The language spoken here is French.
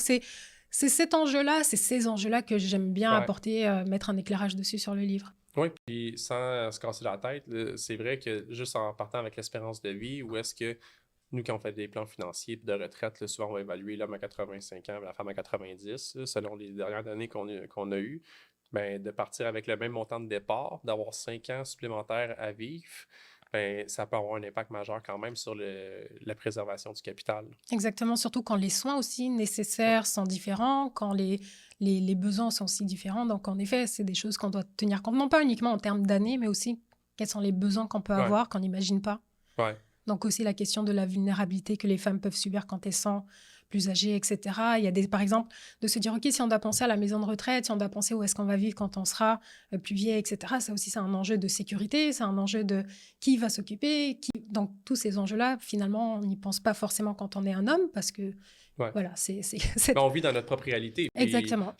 C'est c'est cet enjeu-là, c'est ces enjeux-là que j'aime bien Ouais. apporter, mettre un éclairage dessus sur le livre. Oui, puis sans se casser la tête, là, c'est vrai que juste en partant avec l'espérance de vie, ou est-ce que nous, quand on fait des plans financiers de retraite, là, souvent on va évaluer l'homme à 85 ans, la femme à 90, là, selon les dernières données qu'on a eues, ben, de partir avec le même montant de départ, d'avoir 5 ans supplémentaires à vivre, ben, ça peut avoir un impact majeur quand même sur la préservation du capital. Exactement, surtout quand les soins aussi Ouais, nécessaires sont différents, quand les besoins sont aussi différents. Donc, en effet, c'est des choses qu'on doit tenir compte, non pas uniquement en termes d'années, mais aussi quels sont les besoins qu'on peut ouais, avoir qu'on n'imagine pas. ouais, Donc aussi la question de la vulnérabilité que les femmes peuvent subir quand elles sont plus âgées, etc. Il y a des, par exemple, de se dire, OK, si on doit penser à la maison de retraite, si on doit penser où est-ce qu'on va vivre quand on sera plus vieille, etc., ça aussi, c'est un enjeu de sécurité, c'est un enjeu de qui va s'occuper. Donc tous ces enjeux-là, finalement, on n'y pense pas forcément quand on est un homme, parce que, ouais. voilà, Mais on vit dans notre propre réalité, puis Exactement.